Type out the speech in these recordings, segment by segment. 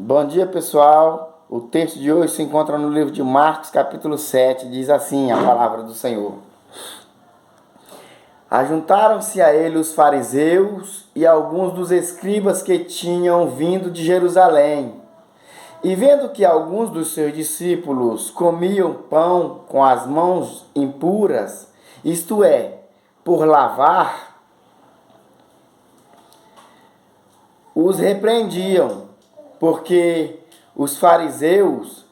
Bom dia, pessoal. O texto de hoje se encontra no livro de Marcos, capítulo 7. Diz assim a palavra do Senhor. Ajuntaram-se a ele os fariseus e alguns dos escribas que tinham vindo de Jerusalém. E vendo que alguns dos seus discípulos comiam pão com as mãos impuras, isto é, por lavar, os repreendiam, porque os fariseus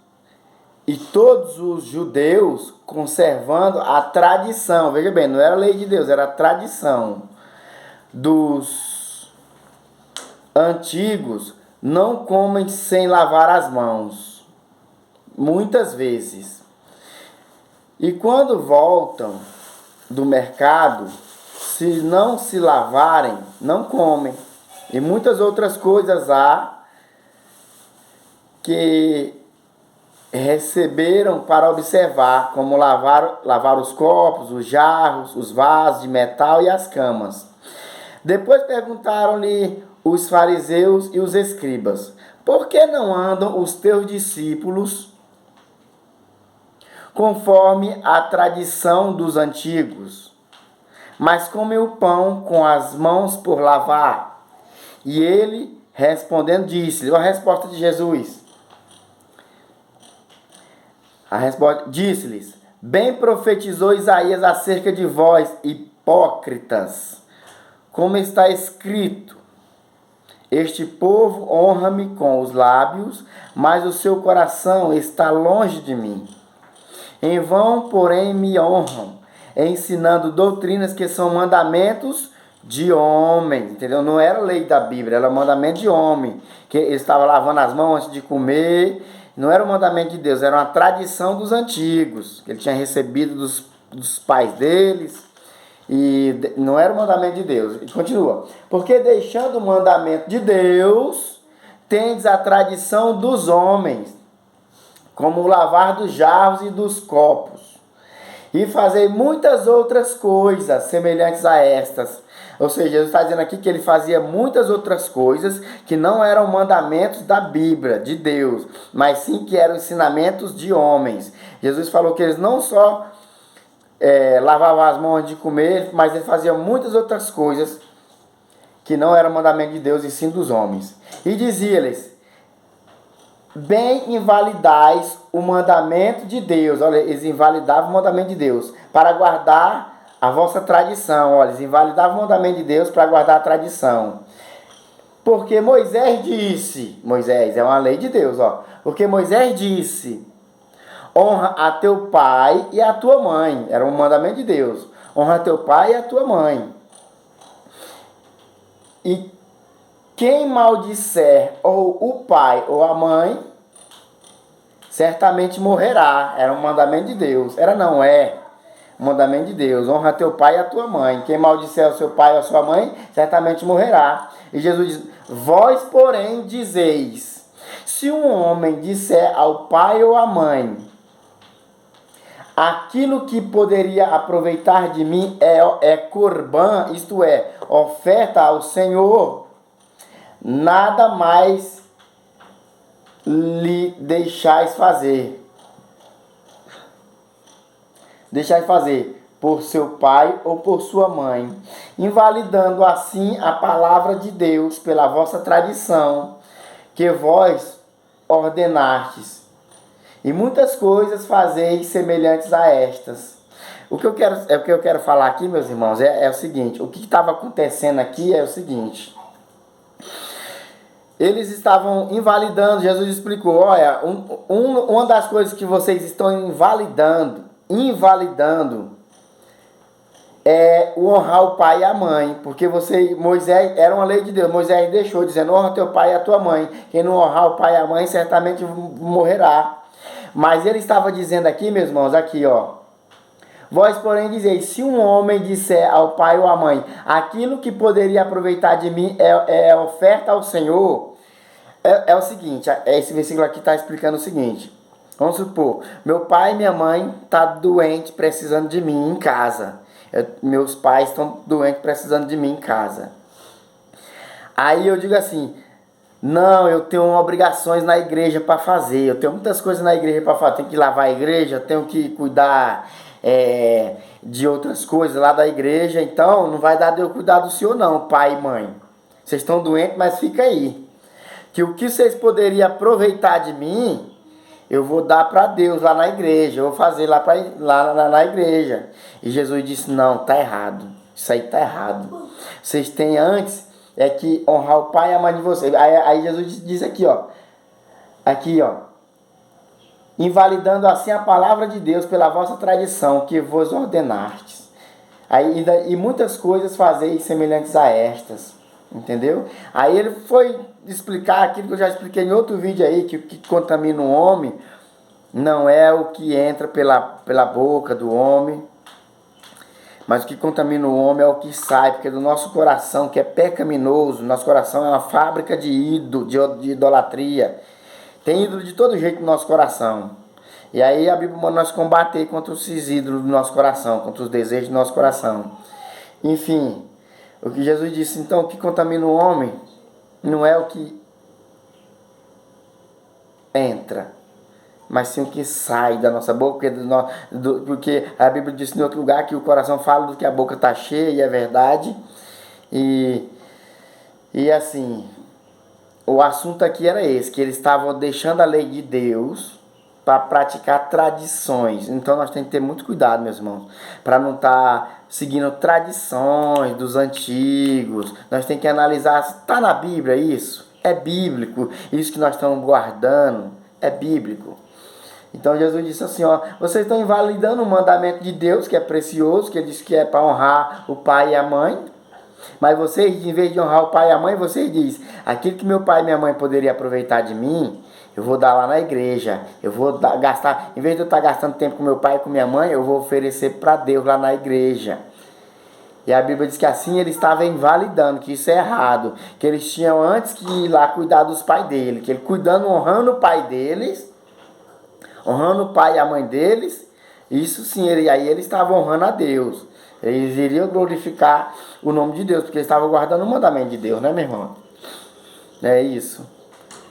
e todos os judeus, conservando a tradição, veja bem, não era a lei de Deus, era a tradição dos antigos, não comem sem lavar as mãos, muitas vezes. E quando voltam do mercado, se não se lavarem, não comem. E muitas outras coisas há que receberam para observar, como lavar os copos, os jarros, os vasos de metal e as camas. Depois perguntaram-lhe os fariseus e os escribas: por que não andam os teus discípulos conforme a tradição dos antigos, mas comem o pão com as mãos por lavar? E ele, respondendo, disse-lhe, a resposta de Jesus, disse-lhes: bem profetizou Isaías acerca de vós, hipócritas, como está escrito: este povo honra-me com os lábios, mas o seu coração está longe de mim. Em vão, porém, me honram, ensinando doutrinas que são mandamentos de homem, entendeu? Não era lei da Bíblia, era mandamento de homem, que ele estava lavando as mãos antes de comer. Não era o mandamento de Deus, era uma tradição dos antigos, que ele tinha recebido dos pais deles, e não era o mandamento de Deus. E continua: porque deixando o mandamento de Deus, tendes a tradição dos homens, como o lavar dos jarros e dos copos, e fazei muitas outras coisas semelhantes a estas. Ou seja, Jesus está dizendo aqui que ele fazia muitas outras coisas que não eram mandamentos da Bíblia, de Deus, mas sim que eram ensinamentos de homens. Jesus falou que eles não só lavavam as mãos antes de comer, mas ele fazia muitas outras coisas que não eram mandamento de Deus e sim dos homens. E dizia-lhes: bem invalidais o mandamento de Deus. Olha, eles invalidavam o mandamento de Deus para guardar a vossa tradição. Olha, eles invalidavam o mandamento de Deus para guardar a tradição. Porque Moisés disse, Moisés é uma lei de Deus, ó. Porque Moisés disse: honra a teu pai e a tua mãe. Era um mandamento de Deus. Honra a teu pai e a tua mãe. E quem maldisser ou o pai ou a mãe, certamente morrerá. Era um mandamento de Deus. Era não, é um mandamento de Deus. Honra teu pai e a tua mãe. Quem maldisser o seu pai ou a sua mãe, certamente morrerá. E Jesus diz: vós, porém, dizeis: se um homem disser ao pai ou à mãe, aquilo que poderia aproveitar de mim é corbã, isto é, oferta ao Senhor, nada mais lhe deixais fazer. Deixais fazer por seu pai ou por sua mãe, invalidando assim a palavra de Deus pela vossa tradição, que vós ordenastes. E muitas coisas fazeis semelhantes a estas. O que eu quero falar aqui, meus irmãos, é o seguinte: o que estava acontecendo aqui é o seguinte. Eles estavam invalidando, Jesus explicou: olha, uma das coisas que vocês estão invalidando é o honrar o pai e a mãe, porque Moisés, era uma lei de Deus, Moisés deixou, dizendo: honra teu pai e a tua mãe, quem não honrar o pai e a mãe certamente morrerá. Mas ele estava dizendo aqui, meus irmãos, aqui ó: vós, porém, dizeis: se um homem disser ao pai ou à mãe, aquilo que poderia aproveitar de mim é oferta ao Senhor, é o seguinte, esse versículo aqui está explicando o seguinte: vamos supor, meu pai e minha mãe estão doentes, precisando de mim em casa. Meus pais estão doentes, precisando de mim em casa. Aí eu digo assim: Não, eu tenho obrigações na igreja para fazer. Eu tenho muitas coisas na igreja para fazer. Tenho que lavar a igreja, tenho que cuidar de outras coisas lá da igreja. Então, não vai dar de eu cuidar do senhor não, pai e mãe. Vocês estão doentes, mas fica aí. Que o que vocês poderiam aproveitar de mim, eu vou dar para Deus lá na igreja. Eu vou fazer lá na igreja. E Jesus disse, não, tá errado. Isso aí tá errado. Vocês têm antes que honrar o pai e a mãe de vocês. Aí Jesus diz aqui, ó. Aqui, ó. Invalidando assim a palavra de Deus pela vossa tradição que vos ordenastes. Aí, e muitas coisas fazeis semelhantes a estas. Entendeu? Aí ele foi explicar aquilo que eu já expliquei em outro vídeo aí, que o que contamina o homem não é o que entra pela boca do homem, mas o que contamina o homem é o que sai, porque do nosso coração, que é pecaminoso, nosso coração é uma fábrica de ídolo, de idolatria. Tem ídolo de todo jeito no nosso coração. E aí a Bíblia manda nós combater contra esses ídolos do nosso coração, contra os desejos do nosso coração. Enfim, o que Jesus disse, então, o que contamina o homem não é o que entra, mas sim o que sai da nossa boca, porque a Bíblia diz em outro lugar que o coração fala do que a boca está cheia, e é verdade. E assim, o assunto aqui era esse, que eles estavam deixando a lei de Deus para praticar tradições. Então nós temos que ter muito cuidado, meus irmãos, para não estar seguindo tradições dos antigos. Nós temos que analisar, está na Bíblia isso? É bíblico. Isso que nós estamos guardando é bíblico. Então Jesus disse assim, ó, vocês estão invalidando o mandamento de Deus, que é precioso, que ele disse que é para honrar o pai e a mãe. Mas vocês, em vez de honrar o pai e a mãe, vocês dizem, aquilo que meu pai e minha mãe poderiam aproveitar de mim, eu vou dar lá na igreja. Eu vou gastar, em vez de eu estar gastando tempo com meu pai e com minha mãe, eu vou oferecer para Deus lá na igreja. E a Bíblia diz que assim ele estava invalidando, que isso é errado. Que eles tinham antes que ir lá cuidar dos pais dele. Que ele cuidando, honrando o pai deles, honrando o pai e a mãe deles, isso sim, aí eles estavam honrando a Deus. Eles iriam glorificar o nome de Deus, porque eles estavam guardando o mandamento de Deus, né, meu irmão? É isso.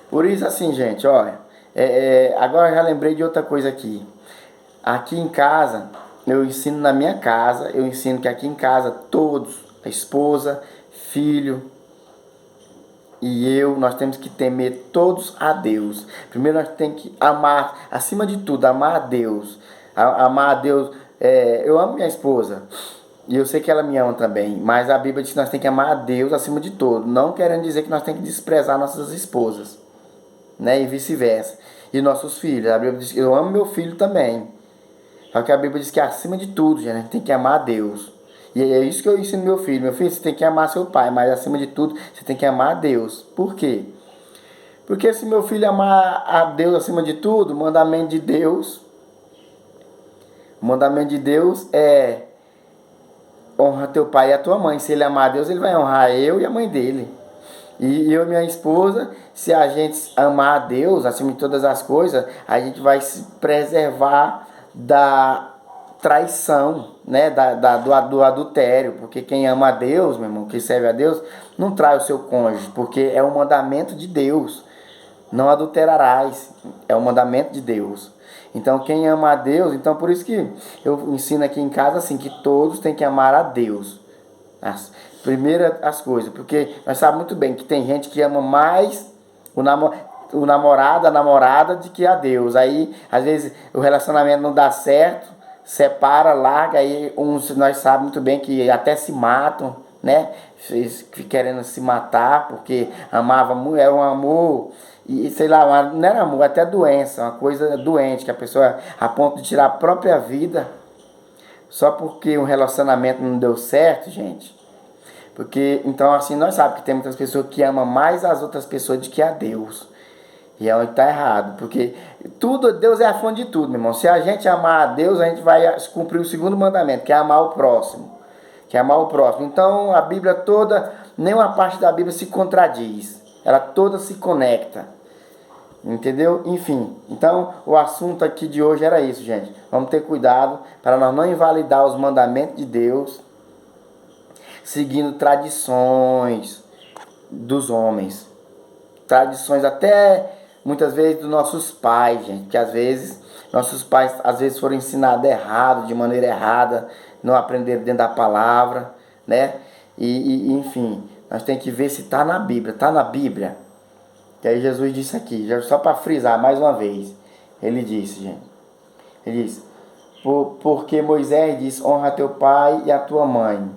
Por isso, assim, gente, olha, agora eu já lembrei de outra coisa aqui. Aqui em casa, eu ensino na minha casa, eu ensino que aqui em casa todos, a esposa, filho e eu, nós temos que temer todos a Deus. Primeiro nós temos que amar, acima de tudo, amar a Deus. Amar a Deus, eu amo minha esposa, e eu sei que ela me ama também, mas a Bíblia diz que nós temos que amar a Deus acima de tudo, não querendo dizer que nós temos que desprezar nossas esposas, né, e vice-versa, e nossos filhos. A Bíblia diz que eu amo meu filho também, só que a Bíblia diz que acima de tudo, gente, a gente tem que amar a Deus. E é isso que eu ensino meu filho. Meu filho, você tem que amar seu pai, mas acima de tudo, você tem que amar a Deus. Por quê? Porque se meu filho amar a Deus acima de tudo, o mandamento de Deus é honra teu pai e a tua mãe. Se ele amar a Deus, ele vai honrar eu e a mãe dele. E eu e minha esposa, se a gente amar a Deus acima de todas as coisas, a gente vai se preservar da traição, né, do adultério, porque quem ama a Deus, meu irmão, que serve a Deus, não trai o seu cônjuge, porque é um mandamento de Deus, não adulterarás, é um mandamento de Deus. Então quem ama a Deus, então por isso que eu ensino aqui em casa assim, que todos têm que amar a Deus, as coisas, porque nós sabemos muito bem que tem gente que ama mais o namorado, a namorada, do que a Deus. Aí às vezes o relacionamento não dá certo, separa, larga, aí nós sabemos muito bem que até se matam, né? Querendo se matar, porque amava muito, era um amor, e sei lá, não era amor, até doença, uma coisa doente, que a pessoa, a ponto de tirar a própria vida, só porque um relacionamento não deu certo, gente. Porque, então assim, nós sabemos que tem muitas pessoas que amam mais as outras pessoas do que a Deus. E é onde está errado, porque Deus é a fonte de tudo, meu irmão. Se a gente amar a Deus, a gente vai cumprir o segundo mandamento, que é amar o próximo. Então, a Bíblia toda, nenhuma parte da Bíblia se contradiz. Ela toda se conecta. Entendeu? Enfim, então o assunto aqui de hoje era isso, gente. Vamos ter cuidado para nós não invalidar os mandamentos de Deus, seguindo tradições dos homens. tradições até muitas vezes dos nossos pais, gente, que às vezes nossos pais às vezes foram ensinados errado, de maneira errada, não aprenderam dentro da palavra, né? Enfim, nós temos que ver se está na Bíblia. Está na Bíblia? Que aí Jesus disse aqui, já só para frisar mais uma vez. Ele disse, gente. Ele disse, porque Moisés disse, honra teu pai e a tua mãe.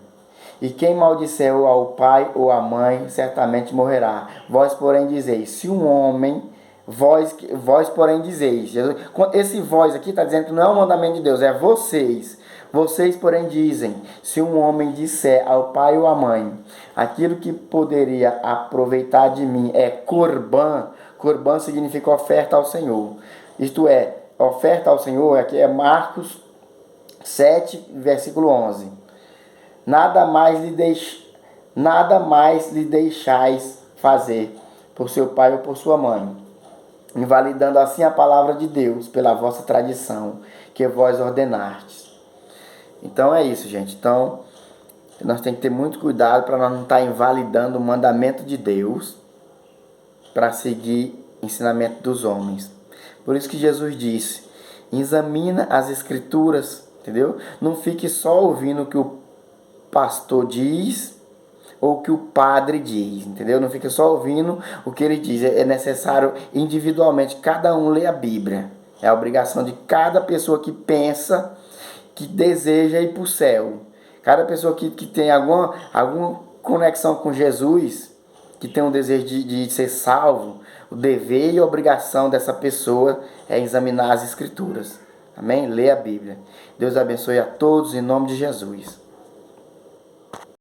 E quem maldisser ao pai ou à mãe, certamente morrerá. Vós, porém, dizeis, se um homem, vós porém dizeis. Jesus, esse vós aqui está dizendo que não é um mandamento de Deus, é vocês. Vocês, porém, dizem, se um homem disser ao pai ou à mãe, aquilo que poderia aproveitar de mim é corban. Corban significa oferta ao Senhor. Isto é, oferta ao Senhor, aqui é Marcos 7, versículo 11. Nada mais lhe deixais fazer por seu pai ou por sua mãe, invalidando assim a palavra de Deus pela vossa tradição, que vós ordenastes. Então é isso, gente. Então, nós temos que ter muito cuidado para nós não estar invalidando o mandamento de Deus para seguir o ensinamento dos homens. Por isso que Jesus disse, examina as escrituras, entendeu? Não fique só ouvindo o que o pastor diz ou o que o padre diz, entendeu? Não fique só ouvindo o que ele diz. É necessário individualmente cada um ler a Bíblia. É a obrigação de cada pessoa que pensa, que deseja ir para o céu. Cada pessoa que tem alguma conexão com Jesus, que tem um desejo de ser salvo, o dever e a obrigação dessa pessoa é examinar as Escrituras. Amém? Lê a Bíblia. Deus abençoe a todos em nome de Jesus.